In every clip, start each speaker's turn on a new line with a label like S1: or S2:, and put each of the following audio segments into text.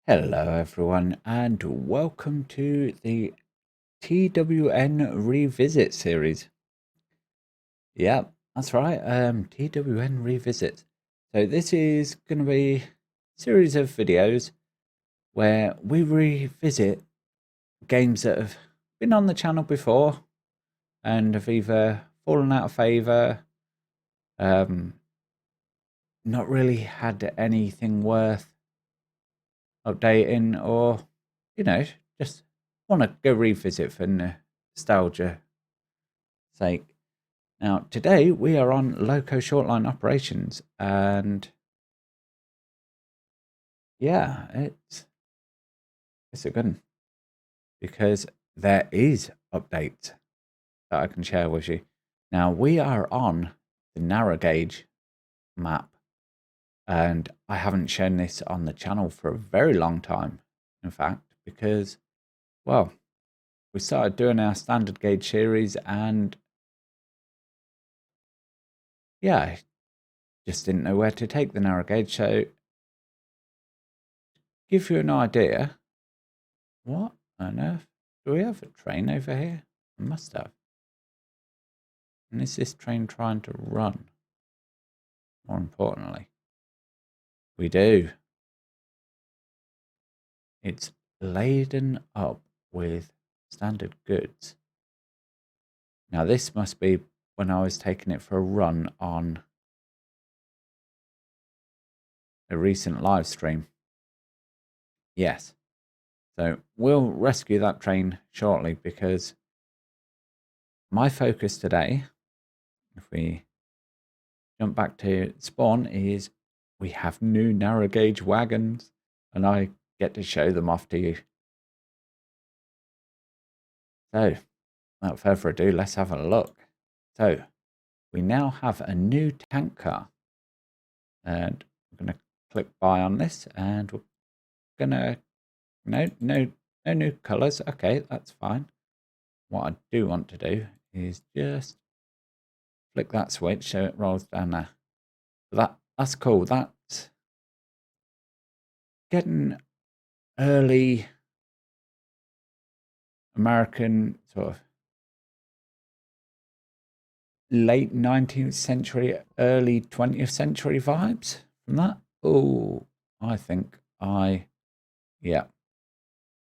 S1: Hello everyone and welcome to the TWN Revisit series. Yep, that's right, TWN Revisit. So this is going to be a series of videos where we revisit games that have been on the channel before and have either fallen out of favour, not really had anything worth updating, or just want to go revisit for nostalgia sake. Now today we are on Loco Shortline operations, and yeah, it's a good one because there is updates that I can share with you. Now we are on the narrow gauge map, and I haven't shown this on the channel for a very long time, in fact, because, well, we started doing our standard gauge series, and yeah, I just didn't know where to take the narrow gauge. So, give you an idea, what on earth? Do we have a train over here? I must have. And is this train trying to run? More importantly, we do. It's laden up with standard goods. Now, this must be when I was taking it for a run on a recent live stream. Yes. So we'll rescue that train shortly, because my focus today, if we jump back to spawn, is we have new narrow gauge wagons, and I get to show them off to you. So, without further ado, let's have a look. So, we now have a new tank car, and I'm going to click buy on this, and we're going to, no new colors. Okay, that's fine. What I do want to do is just flick that switch so it rolls down there. That's cool. That's getting early American, sort of late 19th century, early 20th century vibes from that. Oh, I think yeah.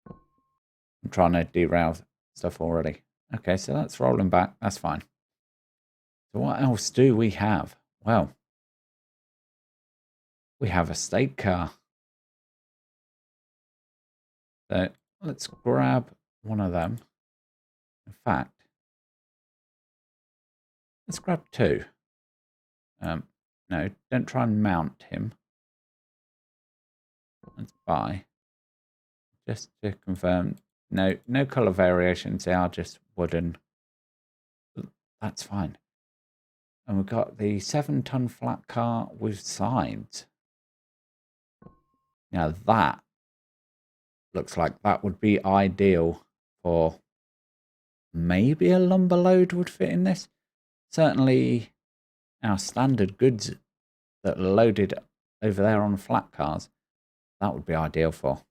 S1: I'm trying to derail stuff already. Okay, so that's rolling back. That's fine. So what else do we have? Well, we have a state car. So let's grab one of them. In fact, let's grab two. No, don't try and mount him. Let's buy. Just to confirm, no color variations. They are just wooden. That's fine. And we've got the 7-ton flat car with sides. Now that looks like that would be ideal for, maybe a lumber load would fit in this. Certainly our standard goods that are loaded over there on flat cars, that would be ideal for.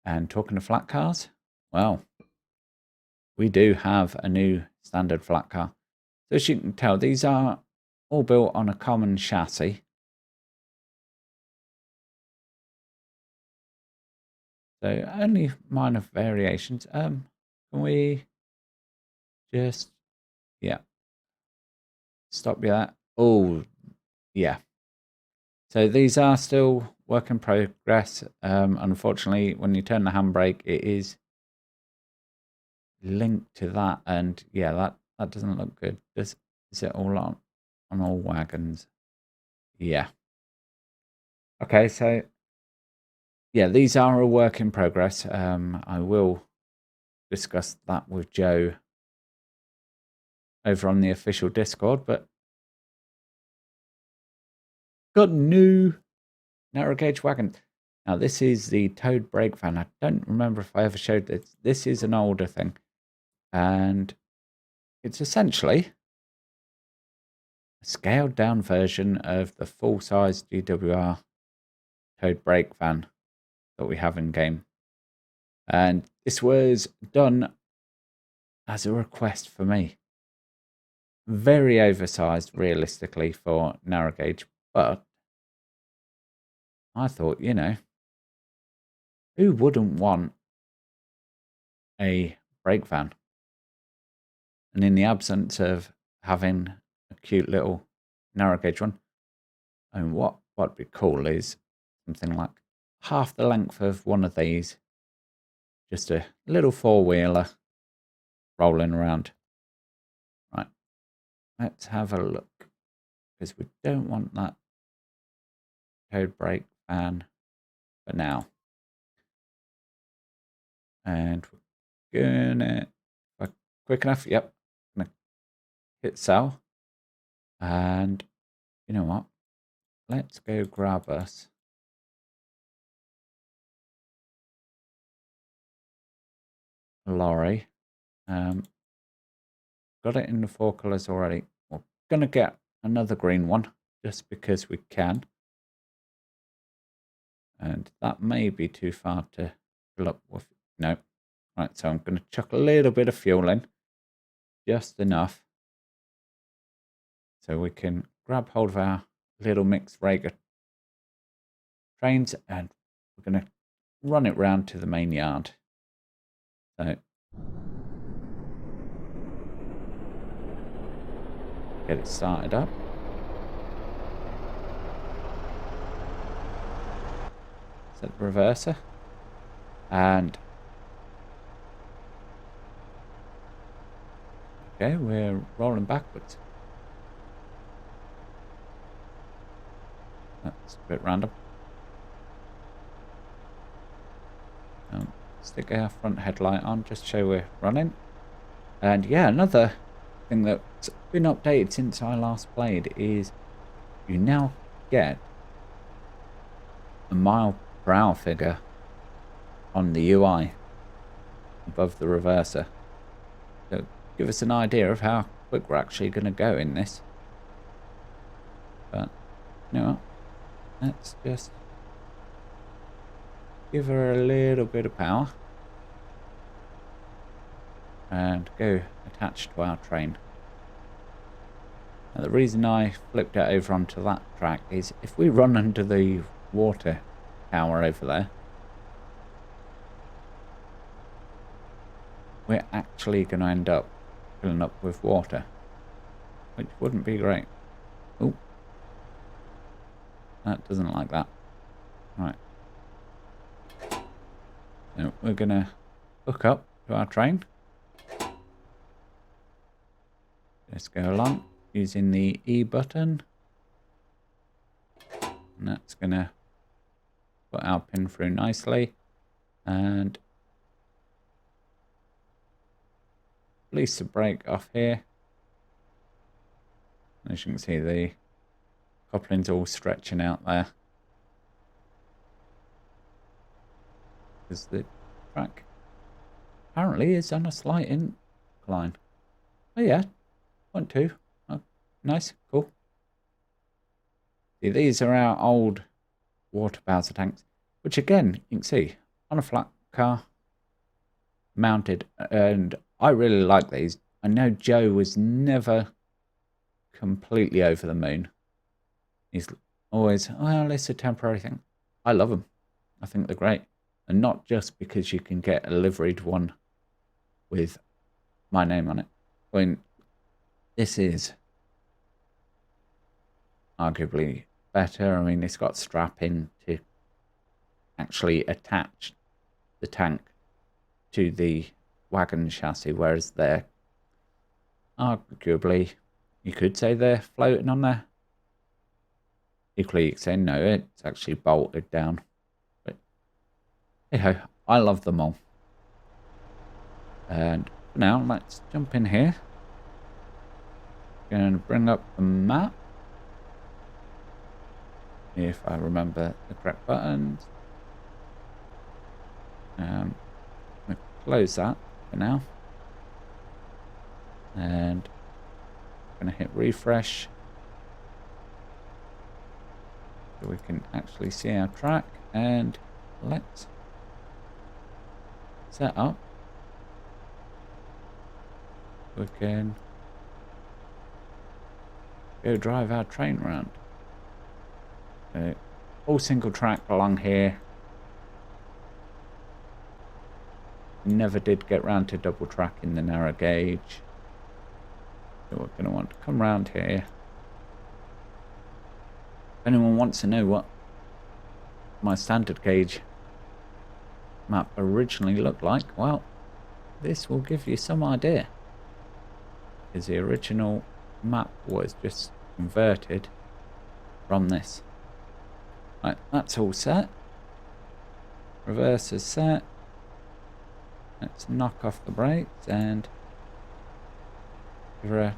S1: And talking of flat cars, well, we do have a new standard flat car. So as you can tell, these are all built on a common chassis. So only minor variations. Can we just, yeah, stop you that? Oh, yeah. So these are still work in progress. Unfortunately, when you turn the handbrake, it is linked to that, and yeah, that doesn't look good. Is it all on all wagons? Yeah. Okay, so yeah, these are a work in progress. I will discuss that with Joe over on the official Discord, but got new narrow gauge wagon. Now this is the towed brake van. I don't remember if I ever showed this. This is an older thing, and it's essentially a scaled down version of the full size GWR towed brake van that we have in game. And this was done as a request for me. Very oversized, realistically, for narrow gauge, but I thought, you know, who wouldn't want a brake van? And in the absence of having a cute little narrow gauge one, and what'd be cool is something like half the length of one of these, just a little four-wheeler rolling around. Right, let's have a look, because we don't want that towed brake van for now. And we're gonna, quick enough, yep, gonna hit sell. And you know what? Let's go grab us a lorry. Got it in the 4 colours already. We're gonna get another green one just because we can. And that may be too far to fill up with. No. Right, so I'm going to chuck a little bit of fuel in. Just enough. So we can grab hold of our little mixed Rager trains and we're going to run it round to the main yard. So get it started up. Set the reverser. And okay, we're rolling backwards. That's a bit random. Stick our front headlight on, just show we're running. And yeah, another thing that's been updated since I last played is you now get a mile/hour figure on the UI above the reverser. So give us an idea of how quick we're actually going to go in this. But you know what? Let's just give her a little bit of power and go attached to our train. Now the reason I flipped it over onto that track is if we run under the water tower over there, we're actually going to end up filling up with water, which wouldn't be great. Oh, that doesn't like that. Right. So we're going to hook up to our train. Let's go along using the E button. And that's going to put our pin through nicely. And release the brake off here. As you can see, the coupling's all stretching out there. Because the track apparently is on a slight incline. Oh yeah, 0.2. Oh, nice, cool. See, these are our old water bowser tanks, which again, you can see on a flat car, mounted, and I really like these. I know Joe was never completely over the moon. He's always, well, it's a temporary thing. I love them. I think they're great. And not just because you can get a liveried one with my name on it. I mean, this is arguably better. I mean, it's got strapping to actually attach the tank to the wagon chassis, whereas they're arguably, you could say they're floating on there. Equally, you could say no, it's actually bolted down. But hey ho, I love them all. And for now, let's jump in here. Going to bring up the map, if I remember the correct buttons. I'm going to close that for now. And I'm going to hit refresh. so we can actually see our track, and let's set up. We can go drive our train around. All single track along here. Never did get round to double track in the narrow gauge. So we're going to want to come round here. If anyone wants to know what my standard gauge map originally looked like, well, this will give you some idea. Because the original map was just converted from this. Right, that's all set. Reverse is set. Let's knock off the brakes and give her a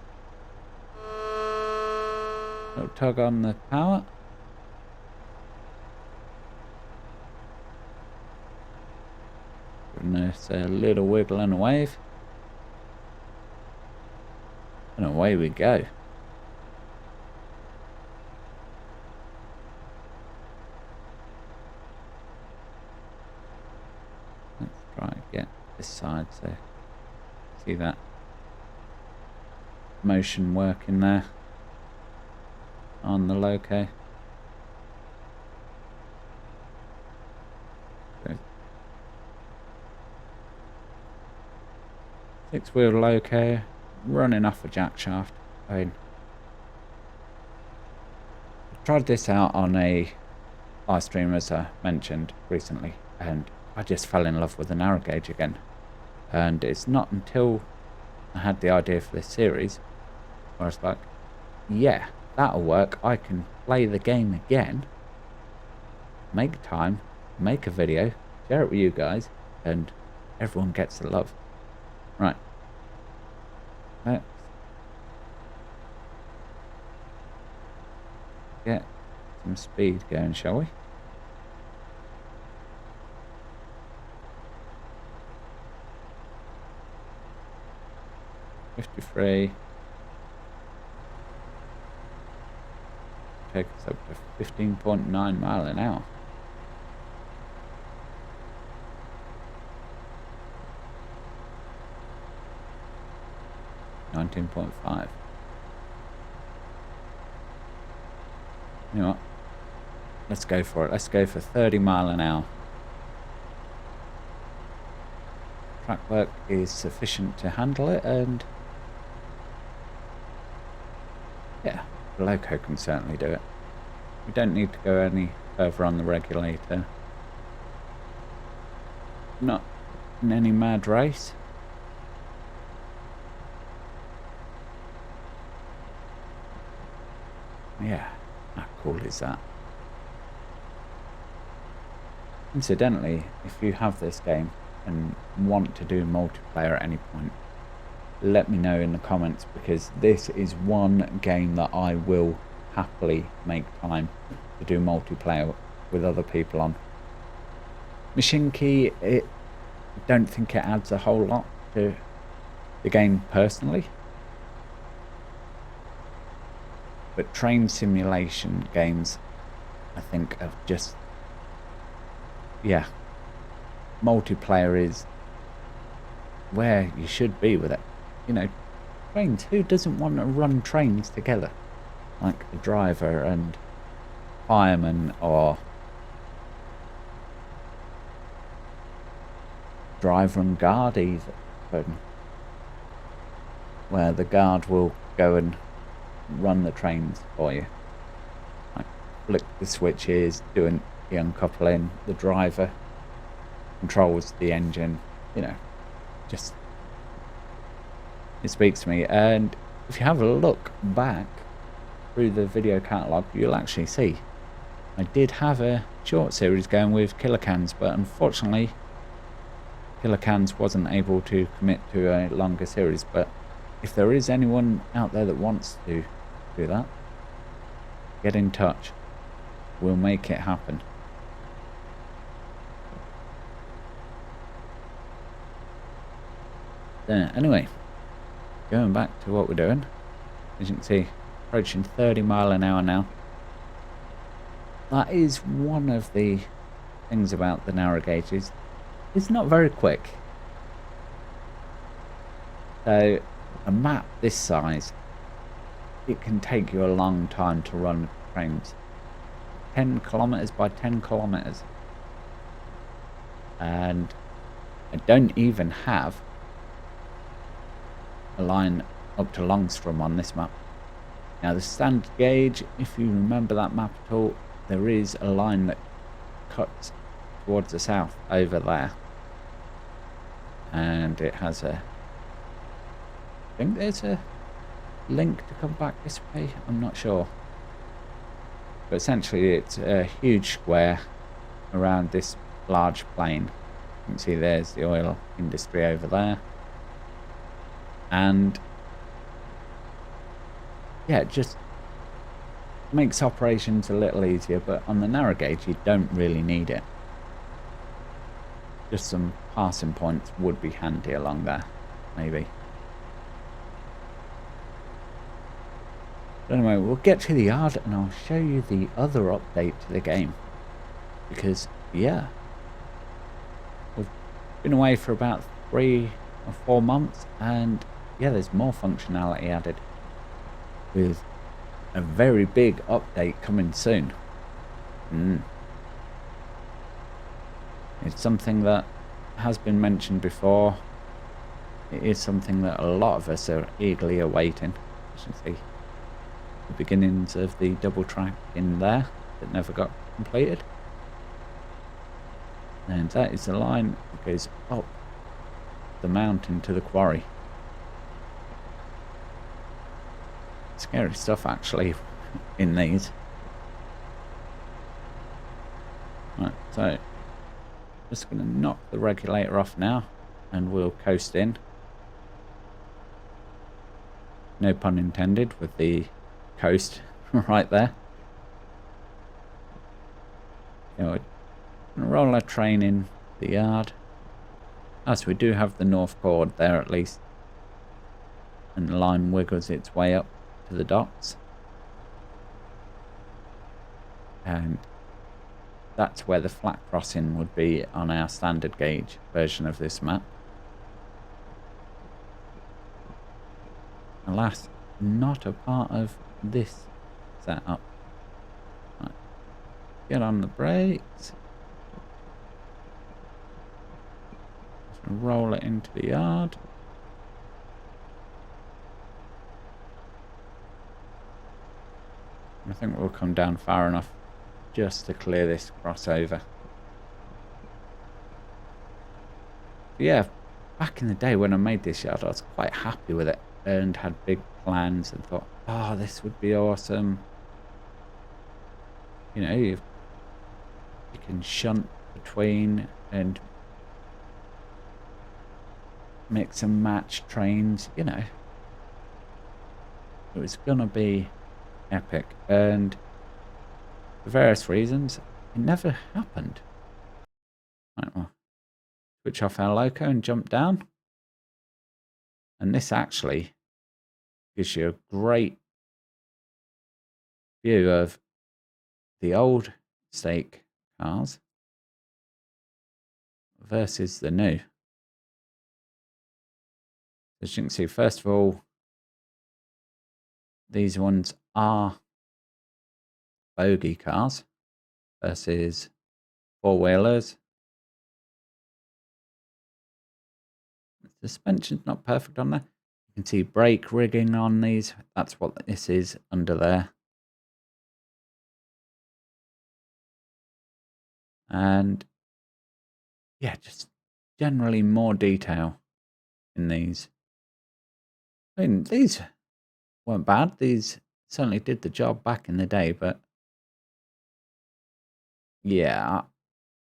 S1: little tug on the power. Giving us a little wiggle and a wave. And away we go. Let's try and get this side, so see that motion working there on the Loco. Six-wheel Loco running off a jack shaft. I mean, I tried this out on a live stream, as I mentioned recently, and I just fell in love with the narrow gauge again. And it's not until I had the idea for this series where I was like, yeah, that'll work. I can play the game again, make time, make a video, share it with you guys, and everyone gets the love. Right. Let's get some speed going, shall we? .53. Take us up to 15.9 miles an hour. .5. You know what? Let's go for it. Let's go for 30 miles an hour. Track work is sufficient to handle it, and yeah, the Loco can certainly do it. We don't need to go any further on the regulator. Not in any mad race. Yeah, how cool is that? Incidentally, if you have this game and want to do multiplayer at any point, let me know in the comments, because this is one game that I will happily make time to do multiplayer with other people on. Machinki, I don't think it adds a whole lot to the game personally. But train simulation games, I think, are just, yeah, multiplayer is where you should be with it. You know, trains, who doesn't want to run trains together? Like a driver and fireman, or driver and guard even, where the guard will go and run the trains for you. Like, flick the switches, doing the uncoupling, the driver controls the engine, you know, just, it speaks to me. And if you have a look back through the video catalogue, you'll actually see I did have a short series going with Kilocans, but unfortunately Kilocans wasn't able to commit to a longer series. But if there is anyone out there that wants to do that, get in touch. We'll make it happen. Anyway, going back to what we're doing, as you can see, approaching 30 miles an hour now. that is one of the things about the narrow gauge is it's not very quick. So a map this size, it can take you a long time to run trains. 10 kilometers by 10 kilometers. And I don't even have a line up to Longstrom on this map. Now the standard gauge, if you remember that map at all, there is a line that cuts towards the south over there. And it has a... I think there's a link to come back this way, I'm not sure. But essentially it's a huge square around this large plain. You can see there's the oil industry over there. And yeah, it just makes operations a little easier, but on the narrow gauge you don't really need it. Just some passing points would be handy along there, maybe. But anyway, we'll get to the yard and I'll show you the other update to the game. Because, yeah, we've been away for about 3 or 4 months and yeah, there's more functionality added with a very big update coming soon. It's something that has been mentioned before. It is something that a lot of us are eagerly awaiting. As you can see, the beginnings of the double track in there that never got completed. And that is the line that goes up the mountain to the quarry. Scary stuff actually in these. Right, so just going to knock the regulator off now and we'll coast in. No pun intended with the coast right there. You know, we're going to roll our train in the yard. So we do have the north chord there at least. And the line wiggles its way up to the docks. And that's where the flat crossing would be on our standard gauge version of this map. Alas, not a part of this setup. Right. Get on the brakes. Just roll it into the yard. I think we'll come down far enough just to clear this crossover. But yeah, back in the day when I made this yard, I was quite happy with it and had big plans and thought, oh, this would be awesome. You know, you can shunt between and mix and match trains, you know. It was gonna be epic, and for various reasons it never happened. Right, well, switch off our Loco and jump down, and this actually gives you a great view of the old stake cars versus the new. As you can see, first of all, these ones are bogey cars versus four-wheelers. The suspension's not perfect on there. You can see brake rigging on these. That's what this is under there. And yeah, just generally more detail in these. I mean, these weren't bad. These certainly did the job back in the day, but yeah,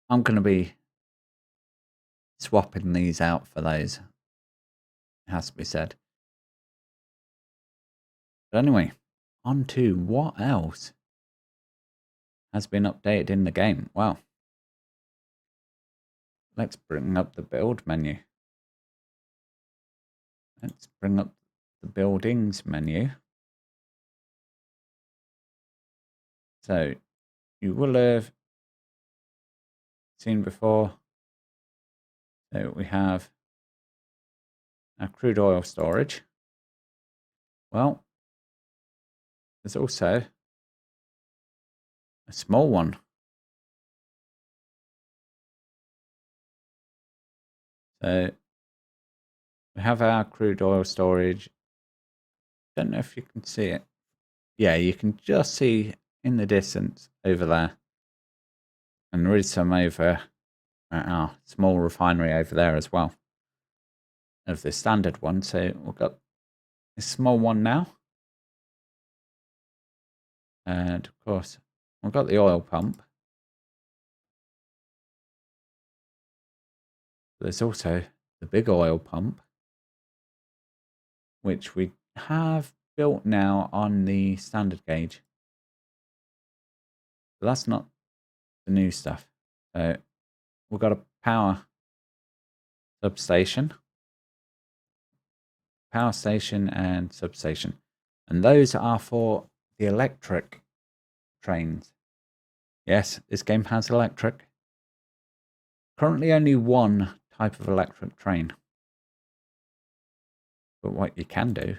S1: I'm going to be swapping these out for those. It has to be said. But anyway, on to what else has been updated in the game. Well, let's bring up the build menu. Let's bring up the buildings menu. So you will have seen before. So we have our crude oil storage. Well, there's also a small one. So we have our crude oil storage. Don't know if you can see it. Yeah, you can just see in the distance over there. And there is some over at our small refinery over there as well. Of the standard one. So we've got this small one now. And of course, we've got the oil pump. There's also the big oil pump, which we have built now on the standard gauge. But that's not the new stuff. So we've got a power station and substation. And those are for the electric trains. Yes, this game has electric. Currently only one type of electric train. But what you can do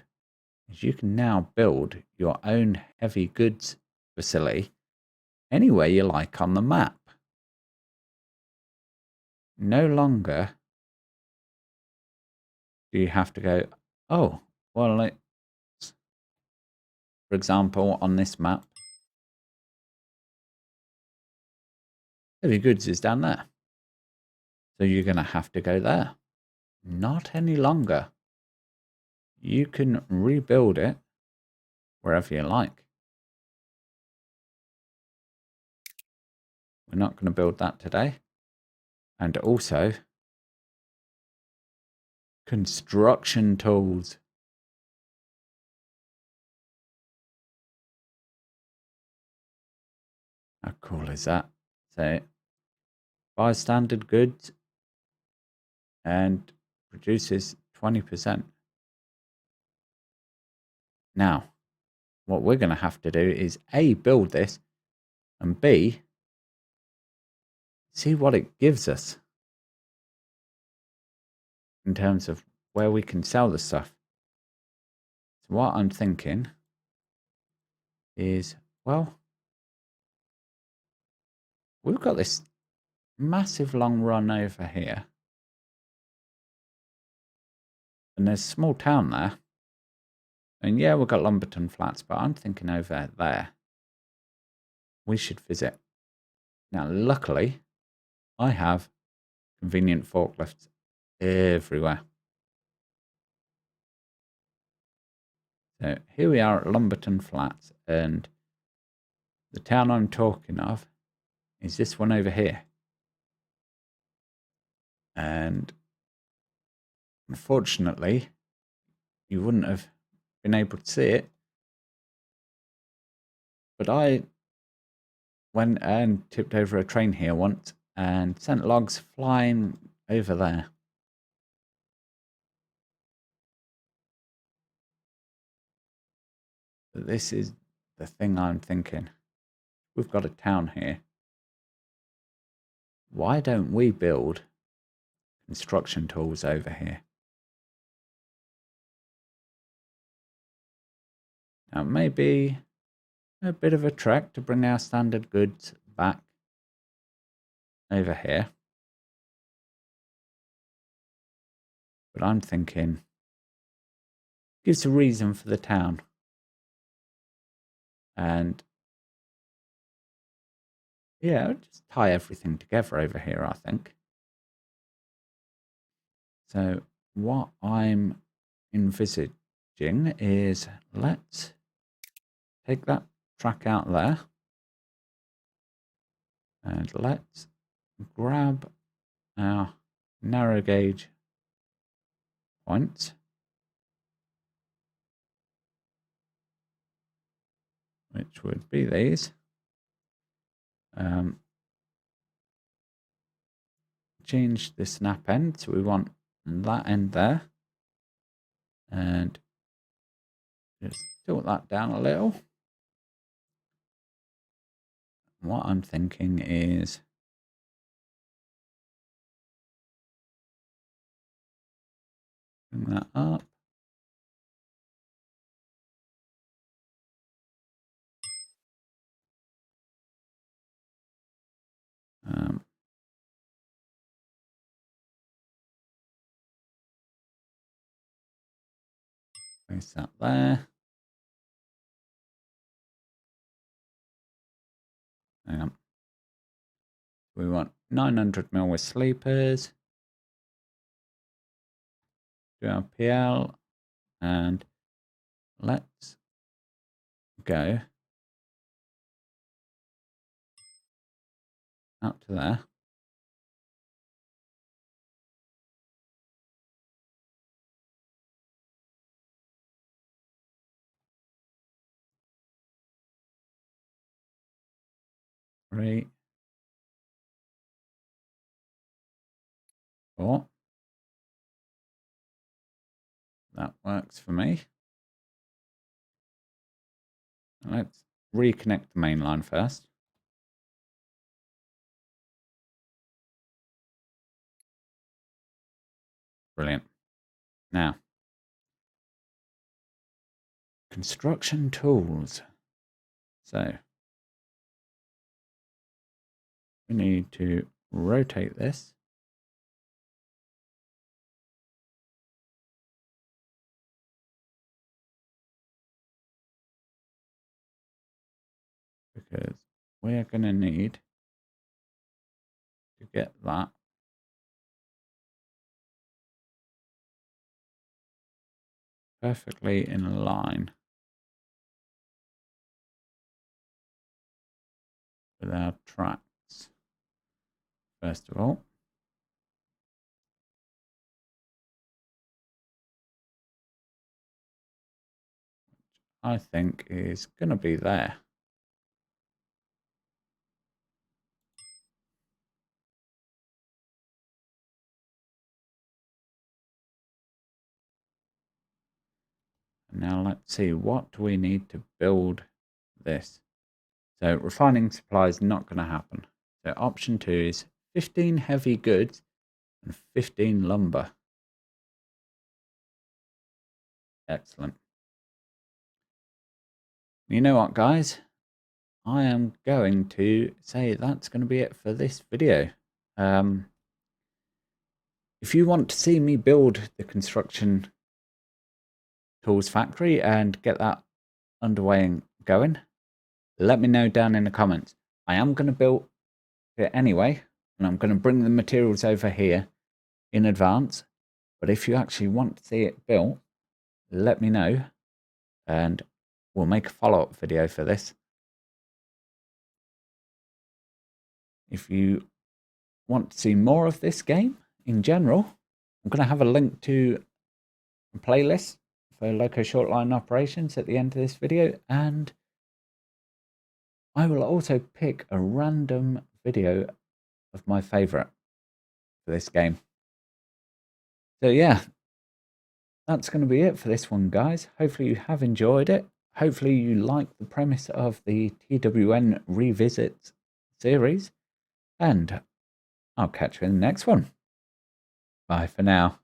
S1: is you can now build your own heavy goods facility anywhere you like on the map. No longer do you have to go, oh, well, for example, on this map, heavy goods is down there. So you're going to have to go there. Not any longer. You can rebuild it wherever you like. We're not going to build that today. And also, construction tools. How cool is that? So, buy standard goods and produces 20%. Now, what we're going to have to do is A, build this, and B, see what it gives us in terms of where we can sell the stuff. So what I'm thinking is, well, we've got this massive long run over here. And there's a small town there. And yeah, we've got Lumberton Flats, but I'm thinking over there, we should visit. Now, luckily, I have convenient forklifts everywhere. So here we are at Lumberton Flats, and the town I'm talking of is this one over here. And unfortunately, you wouldn't have been able to see it. But I went and tipped over a train here once and sent logs flying over there. But this is the thing I'm thinking. We've got a town here. Why don't we build construction tools over here? Now, it may be a bit of a trek to bring our standard goods back over here. But I'm thinking, gives a reason for the town. And yeah, just tie everything together over here, I think. So what I'm envisaging is, let's take that track out there. And let's grab our narrow gauge points. Which would be these. Change the snap end, so we want that end there. And just tilt that down a little. what I'm thinking is bring that up. Place that there. Hang on. We want 900mm with sleepers. Do our PL and let's go out to there. Three, four. That works for me. Let's reconnect the main line first. Brilliant. Now, construction tools. So, we need to rotate this. Because we're going to need to get that perfectly in line with our tracks. First of all, I think is going to be there. Now let's see, what do we need to build this? So refining supply is not going to happen. So option 2 is 15 heavy goods and 15 lumber. Excellent. You know what, guys? I am going to say that's going to be it for this video. If you want to see me build the construction tools factory and get that underway and going, let me know down in the comments. I am going to build it anyway, and I'm going to bring the materials over here in advance. But if you actually want to see it built, let me know and we'll make a follow-up video for this. If you want to see more of this game in general, I'm going to have a link to a playlist for Loco Shortline operations at the end of this video, and I will also pick a random video of my favorite for this game. So yeah, that's going to be it for this one, guys. Hopefully you have enjoyed it. Hopefully you like the premise of the TWN Revisit series, and I'll catch you in the next one. Bye for now.